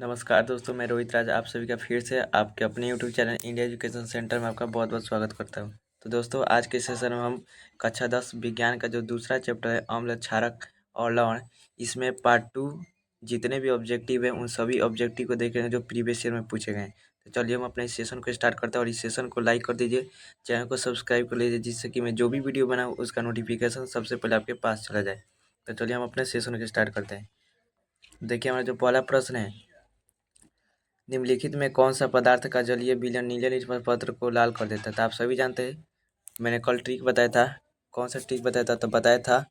नमस्कार दोस्तों, मैं रोहित राज आप सभी का फिर से आपके अपने YouTube channel India education centre में आपका बहुत बहुत स्वागत करता हूं। तो दोस्तों, आज के सेशन में हम कक्षा 10 विज्ञान का जो दूसरा चैप्टर है अम्ल, क्षारक और लवण, इसमें पार्ट 2 जितने भी ऑब्जेक्टिव हैं उन सभी ऑब्जेक्टिव को देखेंगे जो प्रीवियस ईयर में पूछे गए हैं। तो चलिए हम अपने इस सेशन को स्टार्ट करते हैं और इस सेशन को लाइक कर दीजिए, चैनल को सब्सक्राइब कर लीजिए, जिससे कि मैं जो भी वीडियो बनाऊँ उसका नोटिफिकेशन सबसे पहले आपके पास चला जाए। तो चलिए हम अपने सेशन को स्टार्ट करते हैं। देखिए, हमारा जो पहला प्रश्न है, निम्नलिखित में कौन सा पदार्थ का जलीय विलयन नीले लिटमस पत्र को लाल कर देता है? तो आप सभी जानते हैं, मैंने कल ट्रिक बताया था। कौन सा ट्रिक बताया था? तो बताया था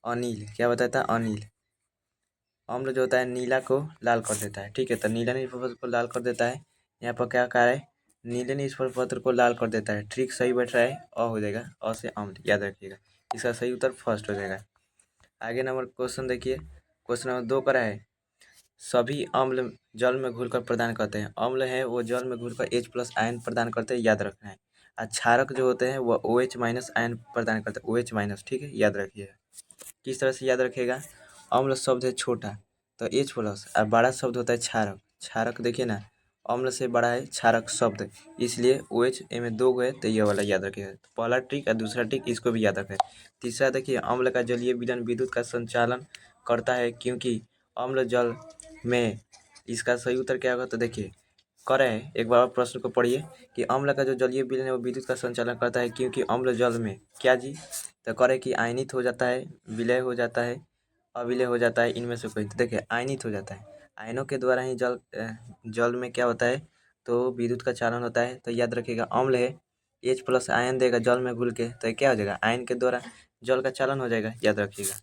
अनिल। क्या बताया था? अनिल। अम्ल जो होता है नीला को लाल कर देता है, ठीक है। तो नीला निष्फल पत्र को लाल कर देता है। यहाँ पर क्या कहा है? नीले निष्फल पत्र को लाल कर देता है। ट्रिक सही बैठ रहा है, अ हो जाएगा, अ से अम्ल, याद रखिएगा। इसका सही उत्तर फर्स्ट हो जाएगा। आगे नंबर क्वेश्चन देखिए, क्वेश्चन नंबर 2 का है, सभी अम्ल जल में घुलकर प्रदान करते हैं। अम्ल है वो जल में घुलकर H+ आयन प्रदान करते हैं, याद रखना है। और क्षारक जो होते हैं वो OH- आयन प्रदान करते हैं, OH-, ठीक है, याद रखिएगा। किस तरह से याद रखिएगा? अम्ल शब्द है छोटा तो H+, और बड़ा शब्द होता है क्षारक। क्षारक देखिए ना, अम्ल से बड़ा है क्षारक शब्द, इसलिए OH में 2 गए तो ये वाला याद रखिएगा। तो पहला ट्रिक और दूसरा ट्रिक इसको भी याद रखें। तीसरा देखिए, अम्ल का जलीय विलयन विद्युत का संचालन करता है क्योंकि अम्ल जल में। इसका सही उत्तर क्या होगा? तो देखिए, करें एक बार प्रश्न को पढ़िए कि अम्ल का जो जलीय विलयन है वो विद्युत का संचालन करता है क्योंकि अम्ल जल में क्या जी? तो करें कि आयनित हो जाता है, विलय हो जाता है, अविलय हो जाता है, इनमें से कोई। तो देखिए, आयनित हो जाता है, आयनों के द्वारा ही जल में क्या होता है? तो विद्युत का चालन होता है। तो याद रखिएगा, अम्ल है H+ आयन देगा जल में घुल के, तो ये क्या हो जाएगा? आयन के द्वारा जल का चालन हो जाएगा, याद रखिएगा।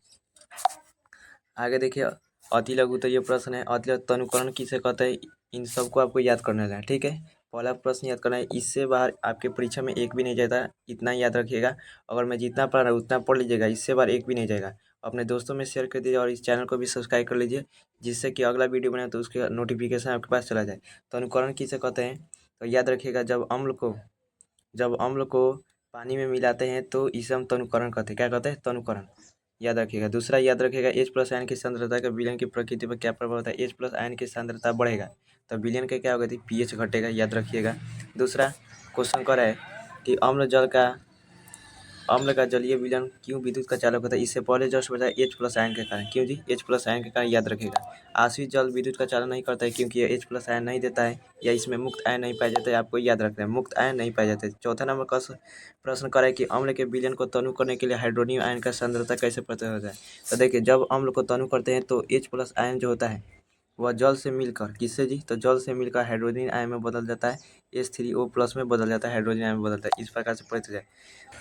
आगे देखिए, अति लघु तो ये प्रश्न है, अति लघु तनुकरण किसे कहते हैं? इन सबको आपको याद करना है, ठीक है। पहला प्रश्न याद करना है, इससे बाहर आपके परीक्षा में एक भी नहीं जाता, इतना याद रखिएगा। अगर मैं जितना पढ़ रहा हूँ उतना पढ़ लीजिएगा, इससे बाहर एक भी नहीं जाएगा। अपने दोस्तों में शेयर कर दीजिए और इस चैनल को भी सब्सक्राइब कर लीजिए, जिससे कि अगला वीडियो बनाए तो उसके नोटिफिकेशन आपके पास चला जाए। तनुकरण किसे कहते हैं? तो याद रखिएगा, जब अम्ल को पानी में मिलाते हैं तो इसे हम तनुकरण कहते हैं। क्या कहते हैं? तनुकरण, याद रखिएगा। दूसरा याद रखिएगा, H+ आयन की सांद्रता का विलयन की प्रकृति पर क्या प्रभाव होता है? H+ आयन की सांद्रता बढ़ेगा तो विलयन का क्या होगा? pH घटेगा, याद रखिएगा। दूसरा क्वेश्चन कर रहा है कि अम्ल का जलीय विलयन क्यों विद्युत का चालक होता है? इससे पहले जस्ट बताया H+ आयन के कारण। क्यों जी? H+ आयन के कारण, याद रखिएगा। आश्रित जल विद्युत का चालन नहीं करता है क्योंकि ये H+ आयन नहीं देता है, या इसमें मुक्त आयन नहीं पाए जाते हैं। आपको याद रखना है, मुक्त आयन नहीं पाए जाते। चौथा नंबर का प्रश्न करें कि अम्ल के विलयन को तनु करने के लिए हाइड्रोनियम आयन का सांद्रता कैसे पता होता है? तो देखिए, जब अम्ल को तनु करते हैं तो H+ आयन जो होता है वह जल से मिलकर, किससे जी? तो जल से मिलकर हाइड्रोजन आयन में बदल जाता है, H3O+ में बदल जाता है, हाइड्रोजन आयन में बदलता है। इस प्रकार से पढ़ते जाए।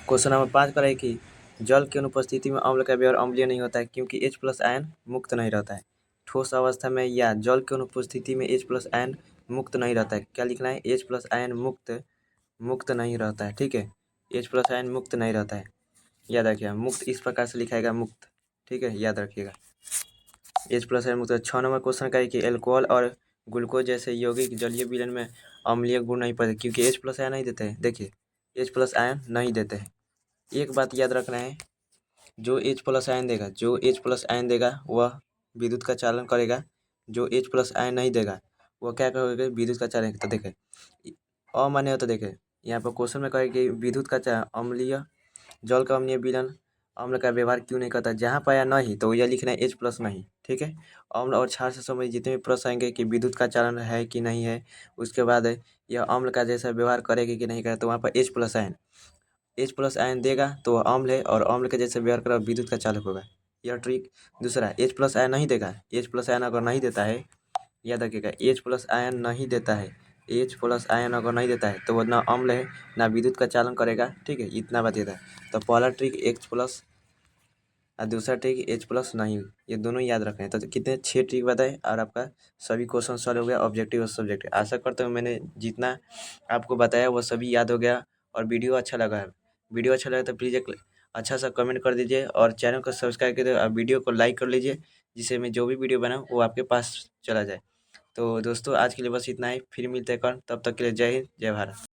क्वेश्चन नंबर 5 का है कि जल की अनुपस्थिति में अम्ल का व्यवहार अम्लीय नहीं होता है क्योंकि H+ आयन मुक्त नहीं रहता है। ठोस अवस्था में या जल की अनुपस्थिति में H+ आयन मुक्त नहीं रहता है। क्या लिखना है? H+ आयन मुक्त नहीं रहता है, ठीक है। H+ आयन मुक्त नहीं रहता है, याद रखिएगा। मुक्त इस प्रकार से लिखाएगा, मुक्त, ठीक है, याद रखिएगा। H+ आयन मुक्त। 6 नंबर क्वेश्चन का है कि एल्कोहल और ग्लूकोज जैसे यौगिक जलीय विलयन में अम्लीय गुण नहीं पाते क्योंकि H+ आयन नहीं देते हैं। देखिए, H+ आयन नहीं देते हैं। एक बात याद रखना है, जो H+ आयन देगा वह विद्युत का चालन करेगा, जो H+ आयन नहीं देगा वह क्या करेगा? विद्युत का चालन। तो देखें, अमान्य हो तो देखें, यहाँ पर क्वेश्चन में कहे कि विद्युत का अम्लीय जल का अम्लीय विलयन अम्ल का व्यवहार क्यों नहीं करता? जहाँ पाया नहीं तो यह लिखना है H+ नहीं, ठीक है। अम्ल और क्षार से संबंधित जितने भी प्रश्न आएंगे कि विद्युत का चालन है कि नहीं है, उसके बाद यह अम्ल का जैसा व्यवहार करेगी कि नहीं करेगा, तो वहाँ पर H+ आयन देगा तो वह अम्ल है, और अम्ल के जैसे व्यवहार करेगा विद्युत का चालक होगा, यह ट्रिक। दूसरा, H+ आयन नहीं देगा। H+ आयन अगर नहीं देता है, याद रखिएगा, H+ आयन नहीं देता है, H+ आयन अगर नहीं देता है तो वह ना अम्ल है ना विद्युत का चालन करेगा, ठीक है। इतना बात देता है। तो पहला ट्रिक H+ और दूसरा ट्रिक H+ नहीं, ये दोनों याद रखना है। तो कितने 6 ट्रिक बताए और आपका सभी क्वेश्चन सॉल्व हो गया, ऑब्जेक्टिव और सब्जेक्टिव। आशा करता हूँ मैंने जितना आपको बताया वो सभी याद हो गया और वीडियो अच्छा लगा है। वीडियो अच्छा लगा तो प्लीज़ एक अच्छा सा कमेंट कर दीजिए और चैनल को सब्सक्राइब कर दीजिए और वीडियो को लाइक कर लीजिए, जिससे मैं जो भी वीडियो बनाऊँ वो आपके पास चला जाए। तो दोस्तों, आज के लिए बस इतना ही, फिर मिलते हैं कल, तब तक के लिए जय हिंद, जय भारत।